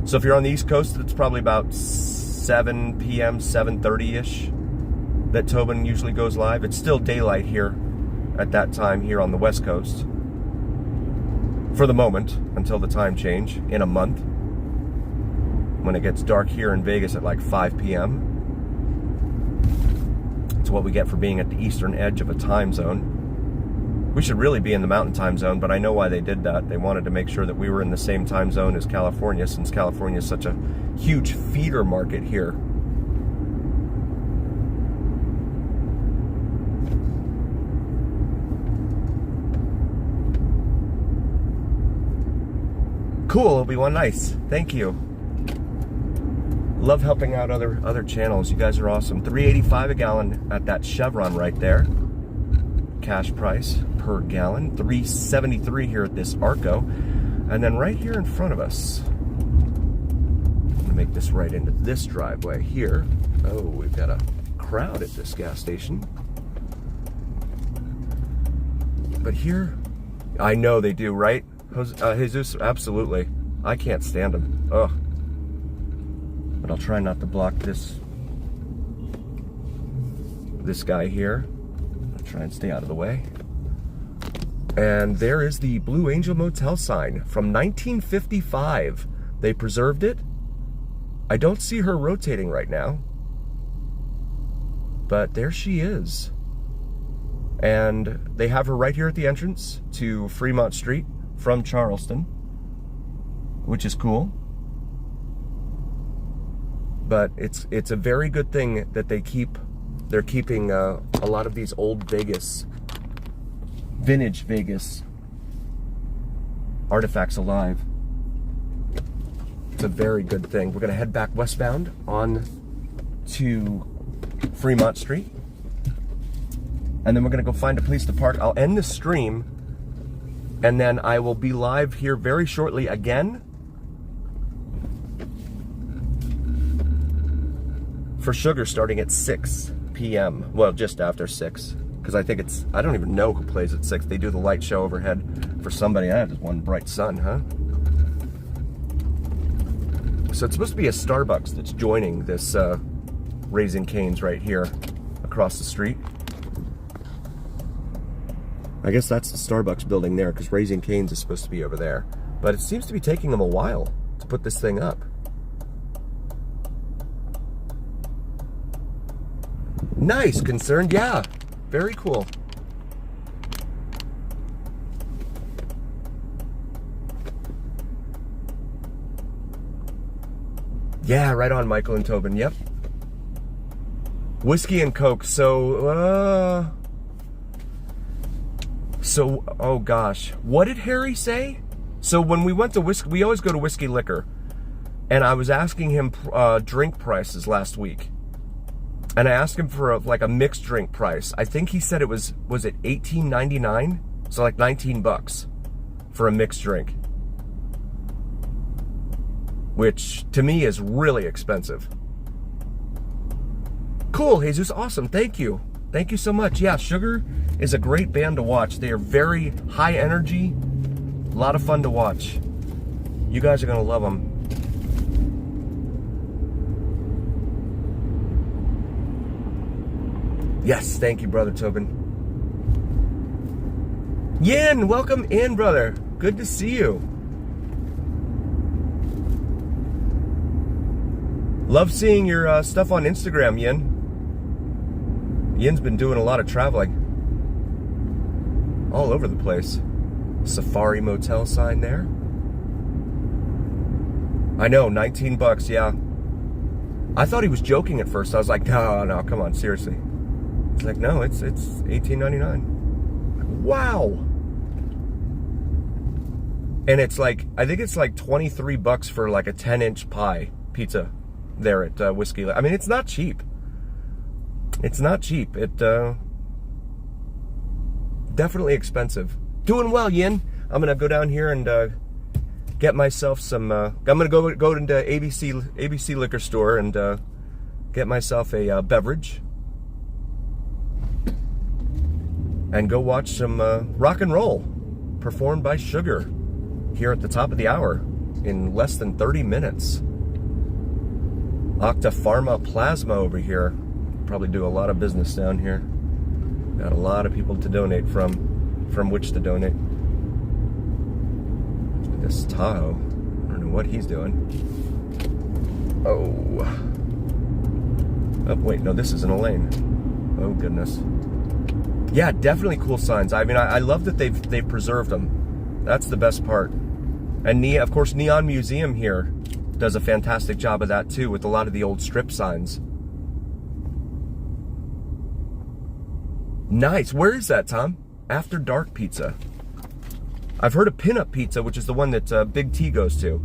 So if you're on the East Coast, it's probably about 7 p.m., 7:30-ish that Tobin usually goes live. It's still daylight here at that time here on the West Coast. For the moment, until the time change in a month, when it gets dark here in Vegas at like 5 p.m. It's what we get for being at the eastern edge of a time zone. We should really be in the mountain time zone, but I know why they did that. They wanted to make sure that we were in the same time zone as California, since California is such a huge feeder market here. Cool, Obi-Wan, nice. Thank you. Love helping out other channels. You guys are awesome. $3.85 a gallon at that Chevron right there. Cash price per gallon. $3.73 here at this Arco. And then right here in front of us, I'm gonna make this right into this driveway here. Oh, we've got a crowd at this gas station. But here, I know they do, right? Jesus, absolutely. I can't stand him. Ugh. But I'll try not to block this guy here. I'll try and stay out of the way. And there is the Blue Angel Motel sign from 1955. They preserved it. I don't see her rotating right now, but there she is. And they have her right here at the entrance to Fremont Street, from Charleston, which is cool. But it's a very good thing that they're keeping a lot of these old Vegas, vintage Vegas artifacts alive. It's a very good thing. We're gonna head back westbound on to Fremont Street, and then we're gonna go find a place to park. I'll end the stream, and then I will be live here very shortly again for Sugar, starting at 6 p.m. Well, just after 6, because I think I don't even know who plays at 6. They do the light show overhead for somebody. I have this one bright sun, huh? So it's supposed to be a Starbucks that's joining this Raising Cane's right here across the street. I guess that's the Starbucks building there, because Raising Cane's is supposed to be over there. But it seems to be taking them a while to put this thing up. Nice, Concerned. Yeah, very cool. Yeah, right on, Michael and Tobin. Yep. Whiskey and Coke. So, oh gosh, what did Harry say? So when we went to whiskey, we always go to Whiskey Liquor, and I was asking him drink prices last week, and I asked him for like a mixed drink price. I think he said it was it $18.99? So like $19 for a mixed drink, which to me is really expensive. Cool, Jesus, awesome, thank you. Thank you so much. Yeah, Sugar is a great band to watch. They are very high energy, a lot of fun to watch. You guys are gonna love them. Yes, thank you, Brother Tobin. Yin, welcome in, brother. Good to see you. Love seeing your stuff on Instagram, Yin. Yin's been doing a lot of traveling. All over the place. Safari Motel sign there. I know, $19, yeah. I thought he was joking at first. I was like, no, come on, seriously. It's like, no, it's $18.99. Wow. And it's like, I think it's like $23 for like a 10-inch pie pizza there at Whiskey. I mean, it's not cheap. It's not cheap. It definitely expensive. Doing well, Yin. I'm gonna go down here and get myself some. I'm gonna go into ABC liquor store and get myself a beverage and go watch some rock and roll performed by Sugar here at the top of the hour in less than 30 minutes. Octa Pharma Plasma over here. Probably do a lot of business down here. Got a lot of people to donate from which to donate. This Tahoe, I don't know what he's doing. Oh, wait, no, this isn't a lane. Oh goodness. Yeah, definitely cool signs. I mean, I love that they've preserved them. That's the best part. And of course, Neon Museum here does a fantastic job of that too, with a lot of the old strip signs. Nice. Where is that, Tom? After Dark Pizza. I've heard of Pinup Pizza, which is the one that Big T goes to.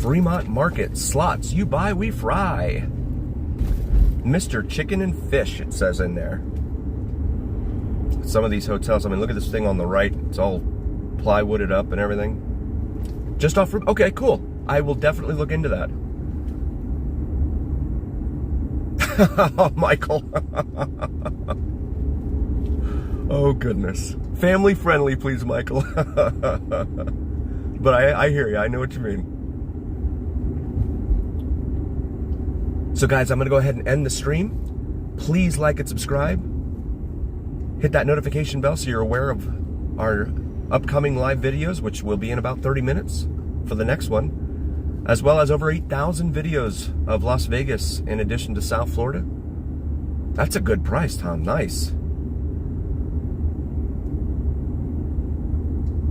Fremont Market. Slots. You buy, we fry. Mr. Chicken and Fish, it says in there. Some of these hotels, I mean, look at this thing on the right. It's all plywooded up and everything. Just off. Okay, cool. I will definitely look into that. Oh, Michael. Oh, goodness. Family friendly, please, Michael. But I hear you. I know what you mean. So, guys, I'm going to go ahead and end the stream. Please like and subscribe. Hit that notification bell so you're aware of our upcoming live videos, which will be in about 30 minutes for the next one. As well as over 8,000 videos of Las Vegas in addition to South Florida. That's a good price, Tom. Nice.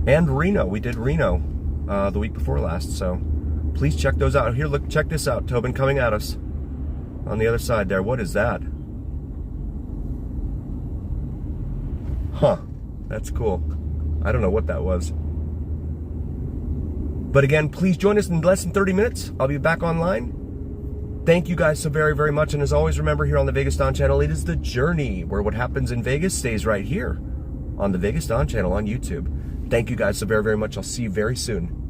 And Reno. We did Reno the week before last, so please check those out. Here, look, check this out. Tobin coming at us on the other side there. What is that? Huh. That's cool. I don't know what that was. But again, please join us in less than 30 minutes. I'll be back online. Thank you guys so very, very much. And as always, remember here on the VegasDon channel, it is the journey where what happens in Vegas stays right here on the VegasDon channel on YouTube. Thank you guys so very, very much. I'll see you very soon.